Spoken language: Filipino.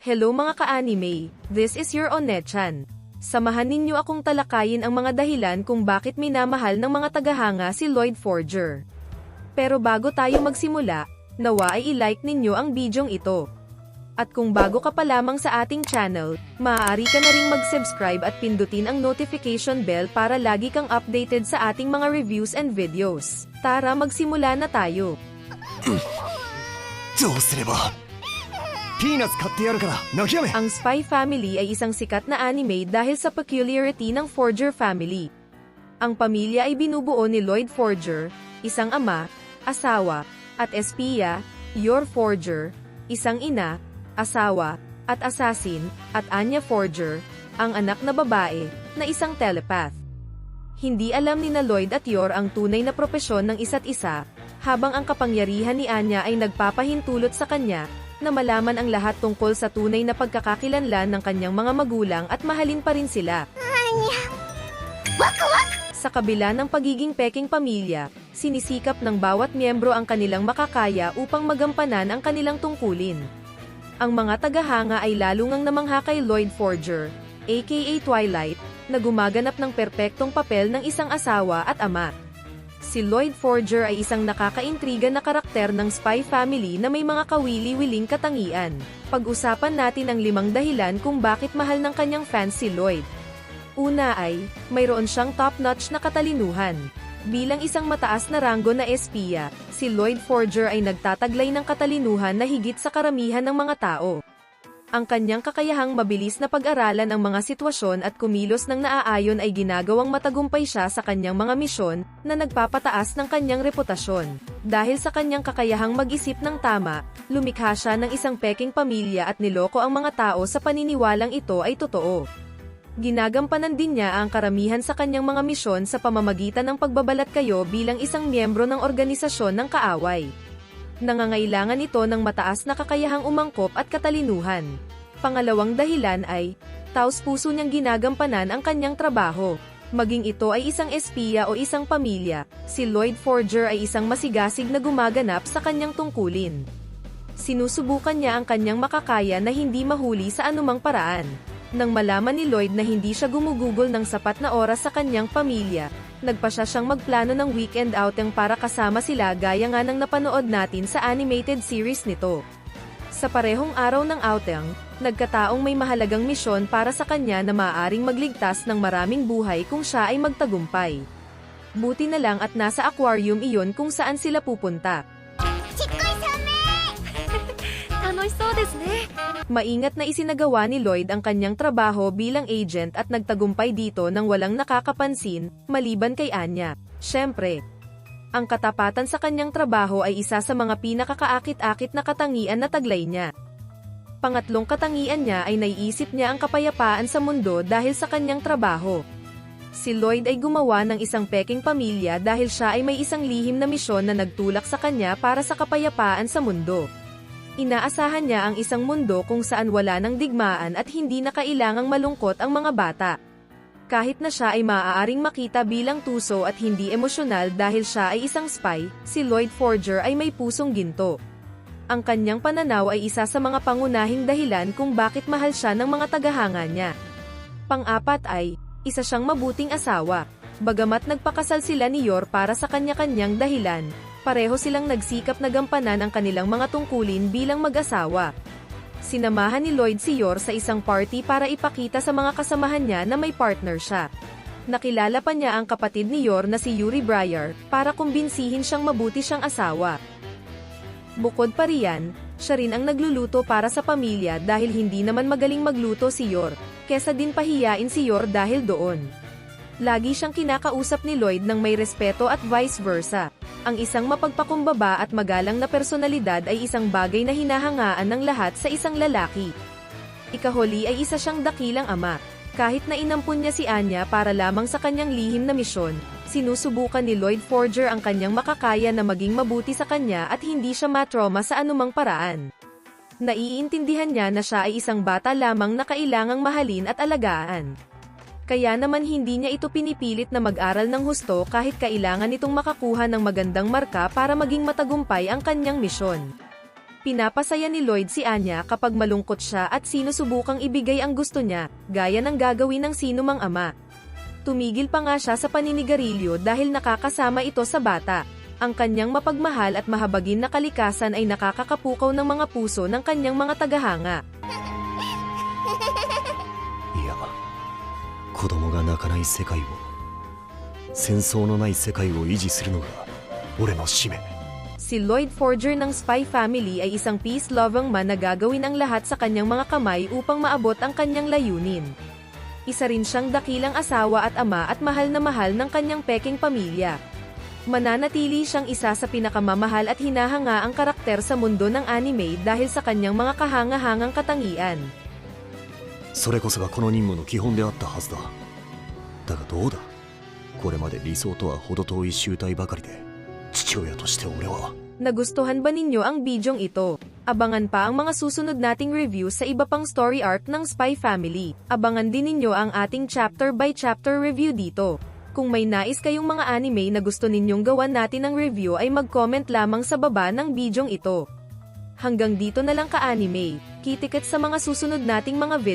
Hello mga ka-anime, this is your Onechan. Samahan ninyo akong talakayin ang mga dahilan kung bakit minamahal ng mga tagahanga si Lloyd Forger. Pero bago tayo magsimula, nawa ay i-like ninyo ang bidyong ito. At kung bago ka pa lamang sa ating channel, maaari ka na ring mag-subscribe at pindutin ang notification bell para lagi kang updated sa ating mga reviews and videos. Tara magsimula na tayo. どうすればピーナッツ買ってやるから泣きやめ Ang Spy Family ay isang sikat na anime dahil sa peculiarity ng Forger family. Ang pamilya ay binubuo ni Lloyd Forger, isang ama, asawa, at espiya, Yor Forger, isang ina, asawa, at assassin, at Anya Forger, ang anak na babae, na isang telepath. Hindi alam ni Lloyd at Yor ang tunay na propesyon ng isa't isa, habang ang kapangyarihan ni Anya ay nagpapahintulot sa kanya, na malaman ang lahat tungkol sa tunay na pagkakakilanlan ng kanyang mga magulang at mahalin pa rin sila. Anya! Wak-wak! Sa kabila ng pagiging peking pamilya, sinisikap ng bawat miyembro ang kanilang makakaya upang magampanan ang kanilang tungkulin. Ang mga tagahanga ay lalo ngang namangha kay Lloyd Forger, aka Twilight, na gumaganap ng perpektong papel ng isang asawa at ama. Si Lloyd Forger ay isang nakakaintriga na karakter ng Spy Family na may mga kawili-wiling katangian. Pag-usapan natin ang 5 dahilan kung bakit mahal ng kanyang fans si Lloyd. Una ay, mayroon siyang top-notch na katalinuhan. Bilang isang mataas na ranggo na espiya, si Lloyd Forger ay nagtataglay ng katalinuhan na higit sa karamihan ng mga tao. Ang kanyang kakayahang mabilis na pag-aralan ang mga sitwasyon at kumilos ng naaayon ay ginagawang matagumpay siya sa kanyang mga misyon, na nagpapataas ng kanyang reputasyon. Dahil sa kanyang kakayahang mag-isip ng tama, lumikha siya ng isang peking pamilya at niloko ang mga tao sa paniniwalang ito ay totoo. Ginagampanan din niya ang karamihan sa kanyang mga misyon sa pamamagitan ng pagbabalat kayo bilang isang miyembro ng organisasyon ng kaaway. Nangangailangan ito ng mataas na kakayahang umangkop at katalinuhan. Pangalawang dahilan ay, taos-puso niyang ginagampanan ang kanyang trabaho. Maging ito ay isang espiya o isang pamilya, si Lloyd Forger ay isang masigasig na gumaganap sa kanyang tungkulin. Sinusubukan niya ang kanyang makakaya na hindi mahuli sa anumang paraan. Nang malaman ni Lloyd na hindi siya gumugugol ng sapat na oras sa kanyang pamilya, nagpasya siyang magplano ng weekend outing para kasama sila gaya nga ng napanood natin sa animated series nito. Sa parehong araw ng outing, nagkataong may mahalagang misyon para sa kanya na maaaring magligtas ng maraming buhay kung siya ay magtagumpay. Buti na lang at nasa aquarium iyon kung saan sila pupunta. Maingat na isinagawa ni Lloyd ang kanyang trabaho bilang agent at nagtagumpay dito nang walang nakakapansin, maliban kay Anya. Siyempre, ang katapatan sa kanyang trabaho ay isa sa mga pinakakaakit-akit na katangian na taglay niya. Pangatlong katangian niya ay naiisip niya ang kapayapaan sa mundo dahil sa kanyang trabaho. Si Lloyd ay gumawa ng isang peking pamilya dahil siya ay may isang lihim na misyon na nagtulak sa kanya para sa kapayapaan sa mundo. Inaasahan niya ang isang mundo kung saan wala ng digmaan at hindi na kailangang malungkot ang mga bata. Kahit na siya ay maaaring makita bilang tuso at hindi emosyonal dahil siya ay isang spy, si Lloyd Forger ay may pusong ginto. Ang kanyang pananaw ay isa sa mga pangunahing dahilan kung bakit mahal siya ng mga tagahanga niya. Pang-apat ay, isa siyang mabuting asawa. Bagamat nagpakasal sila ni Yor para sa kanya-kanyang dahilan, pareho silang nagsikap na gampanan ang kanilang mga tungkulin bilang mag-asawa. Sinamahan ni Lloyd si Yor sa isang party para ipakita sa mga kasamahan niya na may partner siya. Nakilala pa niya ang kapatid ni Yor na si Yuri Briar, para kumbinsihin siyang mabuti siyang asawa. Bukod pa riyan, siya rin ang nagluluto para sa pamilya dahil hindi naman magaling magluto si Yor, kesa din pahiyain si Yor dahil doon. Lagi siyang kinakausap ni Lloyd ng may respeto at vice versa. Ang isang mapagpakumbaba at magalang na personalidad ay isang bagay na hinahangaan ng lahat sa isang lalaki. Ikahuli ay isa siyang dakilang ama. Kahit na inampun niya si Anya para lamang sa kanyang lihim na misyon, sinusubukan ni Lloyd Forger ang kanyang makakaya na maging mabuti sa kanya at hindi siya matrauma sa anumang paraan. Naiintindihan niya na siya ay isang bata lamang na kailangang mahalin at alagaan. Kaya naman hindi niya ito pinipilit na mag-aral ng husto kahit kailangan itong makakuha ng magandang marka para maging matagumpay ang kanyang misyon. Pinapasaya ni Lloyd si Anya kapag malungkot siya at sinusubukang ibigay ang gusto niya, gaya ng gagawin ng sinumang ama. Tumigil pa nga siya sa paninigarilyo dahil nakakasama ito sa bata. Ang kanyang mapagmahal at mahabagin na kalikasan ay nakakakapukaw ng mga puso ng kanyang mga tagahanga. いや子供が泣かない世界を戦争のない世界を維持するのが俺の使命 Si Lloyd Forger ng Spy Family ay isang peace-loving man na gagawin ang lahat sa kanyang mga kamay upang maabot ang kanyang layunin. Isa rin siyang dakilang asawa at ama at mahal na mahal ng kanyang peking pamilya. Mananatili siyang isa sa pinakamamahal at hinahangaang karakter sa mundo ng anime dahil sa kanyang mga kahanga-hangang katangian. それこそがこの任務の基本であったはずだだがどうだこれまで理想とは程遠い集体ばかりで父親として俺は Nagustuhan ba ninyo ang bidyong ito? Abangan pa ang mga susunod nating review sa iba pang story arc ng Spy Family. Abangan din ninyo ang ating chapter by chapter review dito. Kung may nais kayong mga anime na gusto ninyong gawan natin ng review ay mag-comment lamang sa baba ng bidyong ito. Hanggang dito na lang ka-anime. Kitikat sa mga susunod nating mga video.